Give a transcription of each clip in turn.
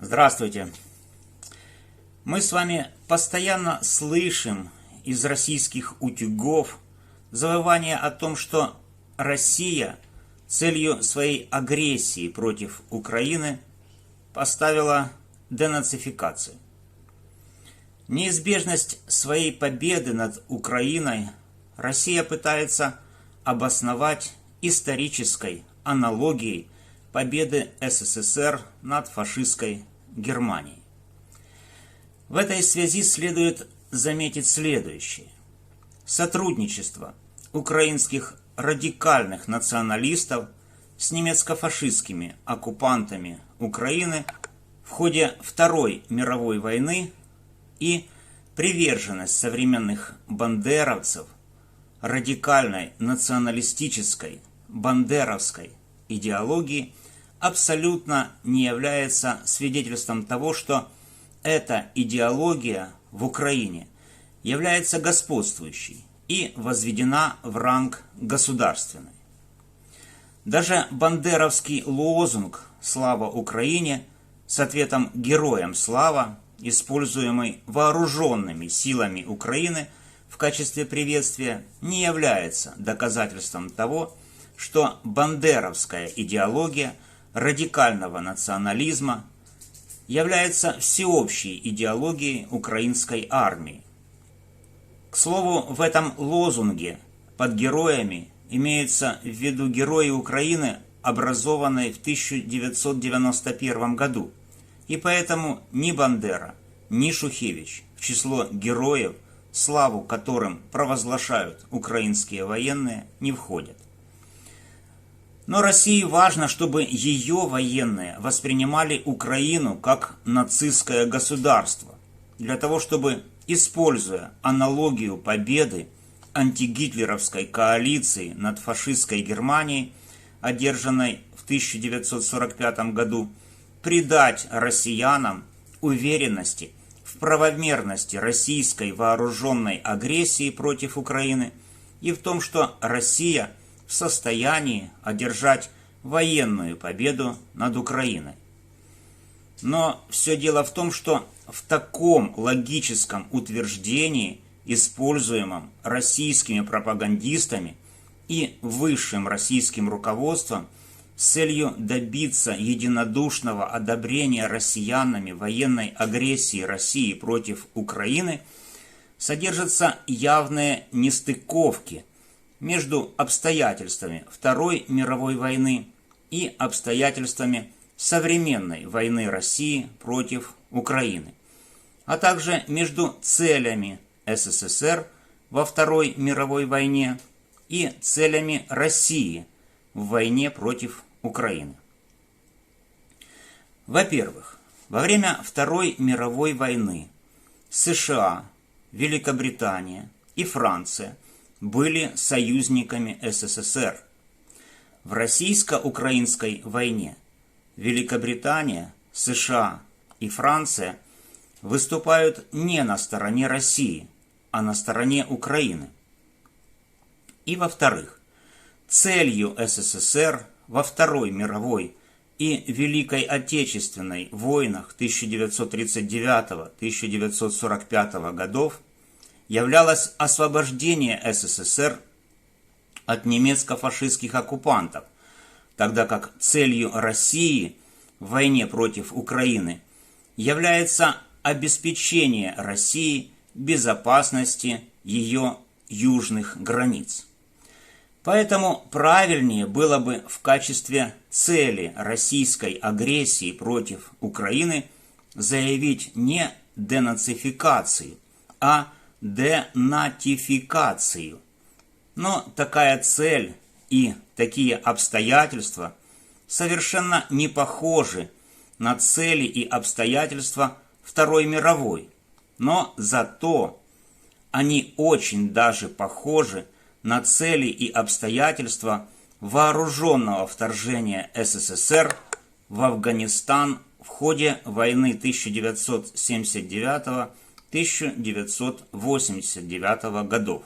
Здравствуйте! Мы с вами постоянно слышим из российских утюгов завывание о том, что Россия целью своей агрессии против Украины поставила денацификацию. Неизбежность своей победы над Украиной Россия пытается обосновать исторической аналогией победы СССР над фашистской Германией. В этой связи следует заметить следующее. Сотрудничество украинских радикальных националистов с немецко-фашистскими оккупантами Украины в ходе Второй мировой войны и приверженность современных бандеровцев радикальной националистической бандеровской идеологии абсолютно не является свидетельством того, что эта идеология в Украине является господствующей и возведена в ранг государственной. Даже бандеровский лозунг «Слава Украине» с ответом «Героям слава», используемый вооруженными силами Украины в качестве приветствия, не является доказательством того, что бандеровская идеология радикального национализма является всеобщей идеологией украинской армии. К слову, в этом лозунге под героями имеются в виду герои Украины, образованные в 1991 году, и поэтому ни Бандера, ни Шухевич в число героев, славу которым провозглашают украинские военные, не входят. Но России важно, чтобы ее военные воспринимали Украину как нацистское государство, для того, чтобы, используя аналогию победы антигитлеровской коалиции над фашистской Германией, одержанной в 1945 году, придать россиянам уверенности в правомерности российской вооруженной агрессии против Украины и в том, что Россия в состоянии одержать военную победу над Украиной. Но все дело в том, что в таком логическом утверждении, используемом российскими пропагандистами и высшим российским руководством с целью добиться единодушного одобрения россиянами военной агрессии России против Украины, содержатся явные нестыковки между обстоятельствами Второй мировой войны и обстоятельствами современной войны России против Украины, а также между целями СССР во Второй мировой войне и целями России в войне против Украины. Во-первых, во время Второй мировой войны США, Великобритания и Франция были союзниками СССР. В российско-украинской войне Великобритания, США и Франция выступают не на стороне России, а на стороне Украины. И во-вторых, целью СССР во Второй мировой и Великой Отечественной войнах 1939-1945 годов являлось освобождение СССР от немецко-фашистских оккупантов, тогда как целью России в войне против Украины является обеспечение России безопасности ее южных границ. Поэтому правильнее было бы в качестве цели российской агрессии против Украины заявить не денацификацию, а денатификацию. Но такая цель и такие обстоятельства совершенно не похожи на цели и обстоятельства Второй мировой, но зато они очень даже похожи на цели и обстоятельства вооруженного вторжения СССР в Афганистан в ходе войны 1979-1989 годов.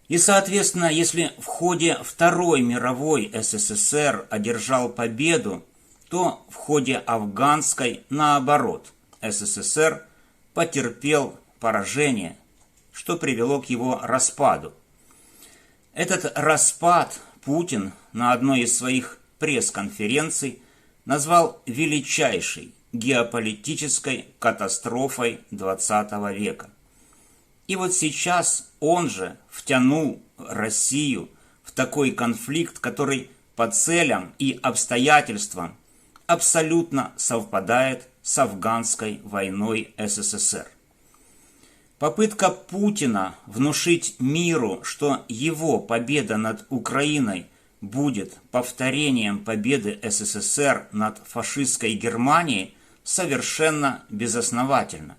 И, соответственно, если в ходе Второй мировой СССР одержал победу, то в ходе афганской, наоборот, СССР потерпел поражение, что привело к его распаду. Этот распад Путин на одной из своих пресс-конференций назвал величайшей геополитической катастрофой XX века. И вот сейчас он же втянул Россию в такой конфликт, который по целям и обстоятельствам абсолютно совпадает с афганской войной СССР. Попытка Путина внушить миру, что его победа над Украиной будет повторением победы СССР над фашистской Германией, совершенно безосновательна.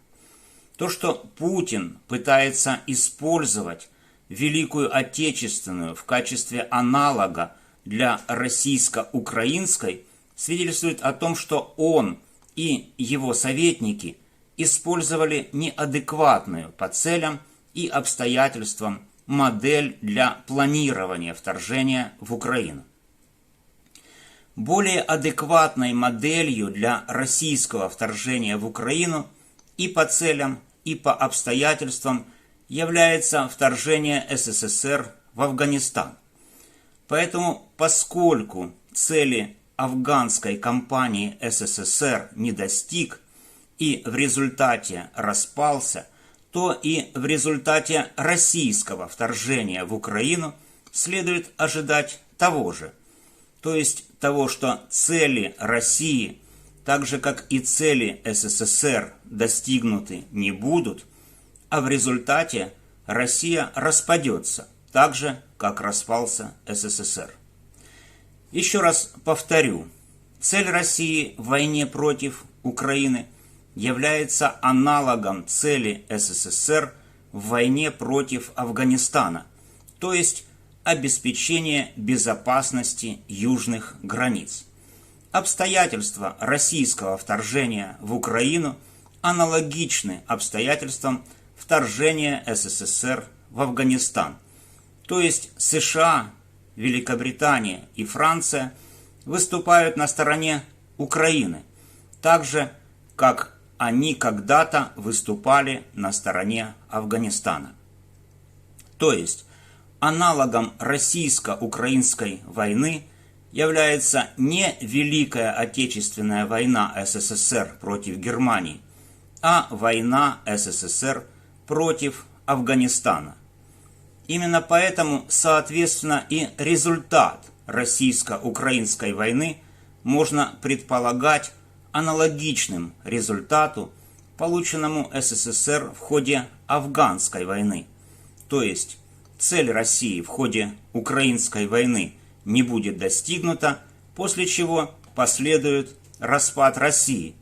То, что Путин пытается использовать Великую Отечественную в качестве аналога для российско-украинской, свидетельствует о том, что он и его советники использовали неадекватную по целям и обстоятельствам модель для планирования вторжения в Украину. Более адекватной моделью для российского вторжения в Украину и по целям, и по обстоятельствам является вторжение СССР в Афганистан. Поэтому, поскольку цели афганской кампании СССР не достиг и в результате распался, то и в результате российского вторжения в Украину следует ожидать того же. То есть того, что цели России, так же как и цели СССР, достигнуты не будут, а в результате Россия распадется, так же, как распался СССР. Еще раз повторю, цель России в войне против Украины является аналогом цели СССР в войне против Афганистана, то есть обеспечение безопасности южных границ. Обстоятельства российского вторжения в Украину аналогичны обстоятельствам вторжения СССР в Афганистан, то есть США, Великобритания и Франция выступают на стороне Украины, так же, как они когда-то выступали на стороне Афганистана. То есть аналогом российско-украинской войны является не Великая Отечественная война СССР против Германии, а война СССР против Афганистана. Именно поэтому, соответственно, и результат российско-украинской войны можно предполагать аналогичным результату, полученному СССР в ходе афганской войны. То есть цель России в ходе украинской войны не будет достигнута, после чего последует распад России,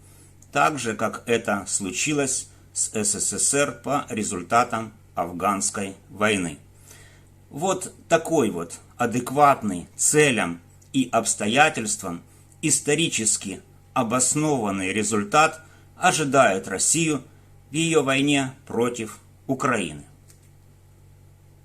так же, как это случилось с СССР по результатам афганской войны. Вот такой вот адекватный целям и обстоятельствам исторически обоснованный результат ожидает Россию в ее войне против Украины.